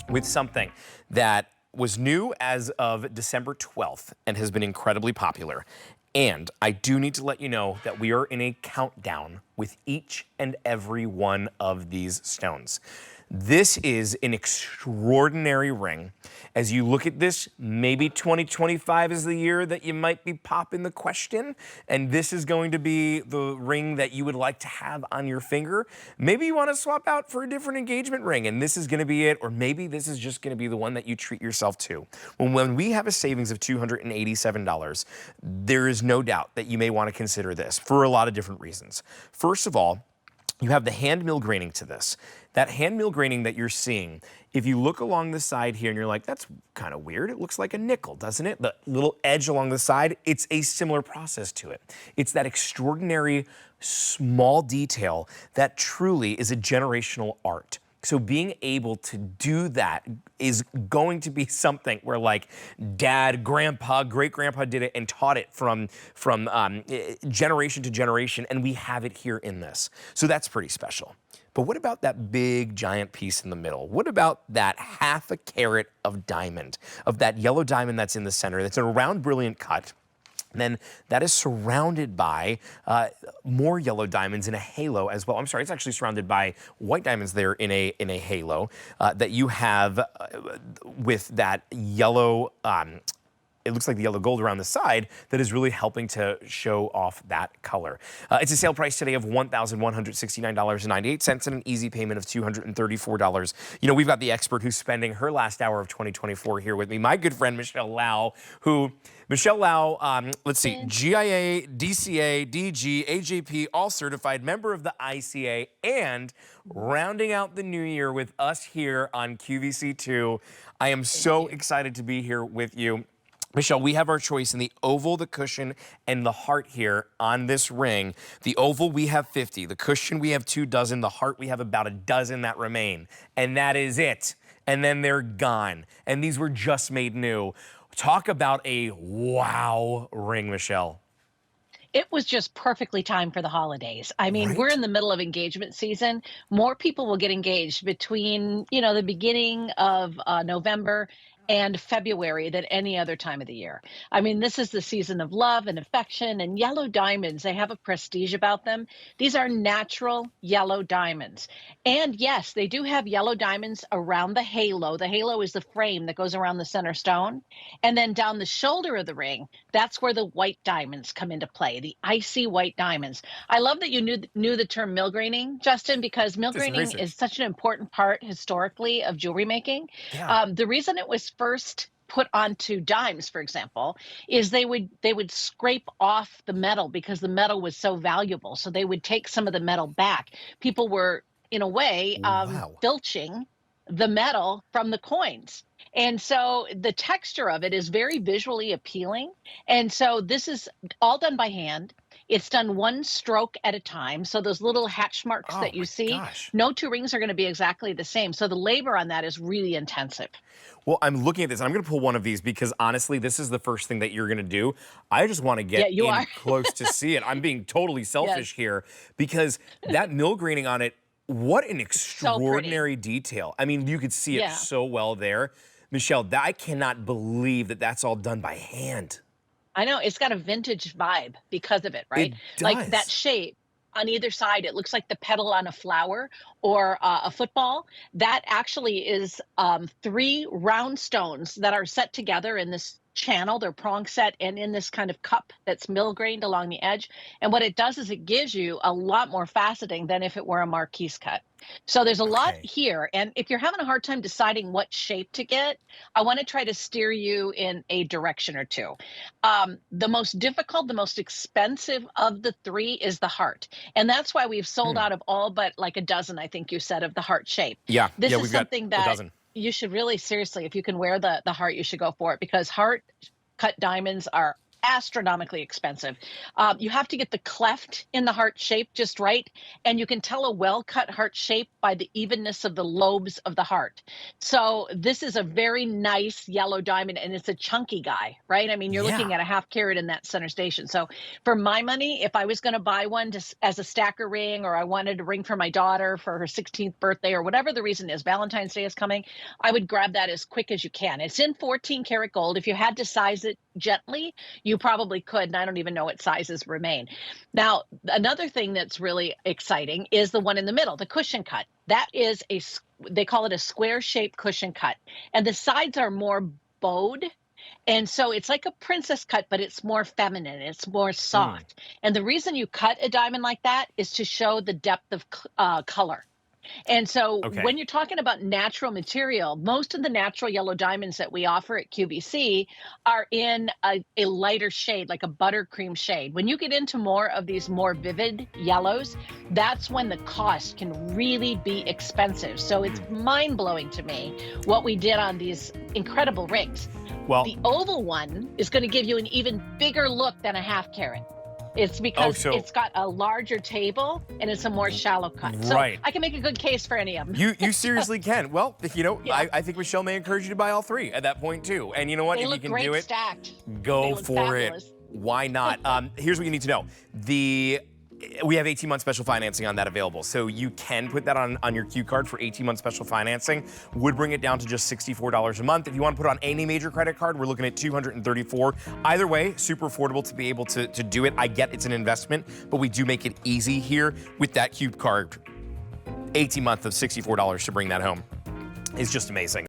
with something that was new as of December 12th and has been incredibly popular. And I do need to let you know that we are in a countdown with each and every one of these stones. This is an extraordinary ring. As you look at this, maybe 2025 is the year that you might be popping the question, and this is going to be the ring that you would like to have on your finger. Maybe you want to swap out for a different engagement ring, and this is going to be it, or maybe this is just going to be the one that you treat yourself to. When we have a savings of $287, there is no doubt that you may want to consider this for a lot of different reasons. First of all, you have the hand mill graining to this. That hand mill graining that you're seeing, if you look along the side here and you're like, that's kind of weird. It looks like a nickel, doesn't it? The little edge along the side, it's a similar process to it. It's that extraordinary small detail that truly is a generational art. So being able to do that is going to be something where like dad, grandpa, great-grandpa did it and taught it from generation to generation, and we have it here in this. So that's pretty special. But what about that big giant piece in the middle? What about that half a carat of diamond, of that yellow diamond that's in the center, that's a round, brilliant cut? Then that is surrounded by more yellow diamonds in a halo as well. I'm sorry, it's actually surrounded by white diamonds there in a halo that you have with that yellow, it looks like the yellow gold around the side that is really helping to show off that color. It's a sale price today of $1,169.98 and an easy payment of $234. You know, we've got the expert who's spending her last hour of 2024 here with me, my good friend Michelle Lau, Michelle Lau, let's see, GIA, DCA, DG, AJP, all certified, member of the ICA, and rounding out the new year with us here on QVC2. I am so excited to be here with you. Michelle, we have our choice in the oval, the cushion, and the heart here on this ring. The oval, we have 50. The cushion, we have 24. The heart, we have about a dozen that remain. And that is it. And then they're gone. And these were just made new. Talk about a wow ring, Michelle. It was just perfectly timed for the holidays. I mean, we're in the middle of engagement season. More people will get engaged between, you know, the beginning of November and February than any other time of the year. I mean, this is the season of love and affection, and yellow diamonds, they have a prestige about them. These are natural yellow diamonds. And yes, they do have yellow diamonds around the halo. The halo is the frame that goes around the center stone. And then down the shoulder of the ring, that's where the white diamonds come into play, the icy white diamonds. I love that you knew the term mill graining, Justin, because mill graining is such an important part historically of jewelry making. Yeah. The reason it was first put onto dimes, for example, is they would scrape off the metal because the metal was so valuable. So they would take some of the metal back. People were, in a way, filching the metal from the coins. And so the texture of it is very visually appealing. And so this is all done by hand. It's done one stroke at a time. So those little hatch marks that you see, no two rings are going to be exactly the same. So the labor on that is really intensive. Well, I'm looking at this. I'm going to pull one of these because honestly, this is the first thing that you're going to do. I just want to get in close to see it. I'm being totally selfish here because that mill graining on it, what an extraordinary detail. I mean, you could see it so well there. Michelle, I cannot believe that that's all done by hand. I know, it's got a vintage vibe because of it, right? It does. Like that shape on either side, it looks like the petal on a flower or a football. That actually is 3 round stones that are set together in this channel. They're prong set and in this kind of cup that's mill grained along the edge. And what it does is it gives you a lot more faceting than if it were a marquise cut. So there's a lot here. And if you're having a hard time deciding what shape to get, I want to try to steer you in a direction or two. The most difficult, the most expensive of the 3 is the heart. And that's why we've sold out of all but like a dozen, I think you said, of the heart shape. Yeah. This is we've something got that a dozen. You should really seriously, if you can wear the heart, you should go for it because heart cut diamonds are astronomically expensive. You have to get the cleft in the heart shape just right, and you can tell a well-cut heart shape by the evenness of the lobes of the heart. So this is a very nice yellow diamond, and it's a chunky guy, right? I mean, you're Yeah. looking at a half carat in that center station. So for my money, if I was going to buy one just as a stacker ring, or I wanted a ring for my daughter for her 16th birthday, or whatever the reason is, Valentine's Day is coming, I would grab that as quick as you can. It's in 14 karat gold. If you had to size it gently, you probably could, and I don't even know what sizes remain. Now, another thing that's really exciting is the one in the middle, the cushion cut. That is they call it a square shaped cushion cut, and the sides are more bowed. And so it's like a princess cut, but it's more feminine, it's more soft. And the reason you cut a diamond like that is to show the depth of color. And so Okay. when you're talking about natural material, most of the natural yellow diamonds that we offer at QVC are in a lighter shade, like a buttercream shade. When you get into more of these more vivid yellows, that's when the cost can really be expensive. So it's mind-blowing to me what we did on these incredible rings. Well, The oval one is going to give you an even bigger look than a half carat. It's because it's got a larger table and it's a more shallow cut. So right. I can make a good case for any of them. You seriously can. Well, you know, Yeah. I think Michelle may encourage you to buy all three at that point too. And you know what? They If you look can great do it, stacked. go They look for fabulous. it. Why not? Here's what you need to know. We have 18-month special financing on that available. So you can put that on your Q card for 18-month special financing. Would bring it down to just $64 a month. If you want to put it on any major credit card, we're looking at $234. Either way, super affordable to be able to do it. I get it's an investment, but we do make it easy here with that Q card. 18 month of $64 to bring that home is just amazing.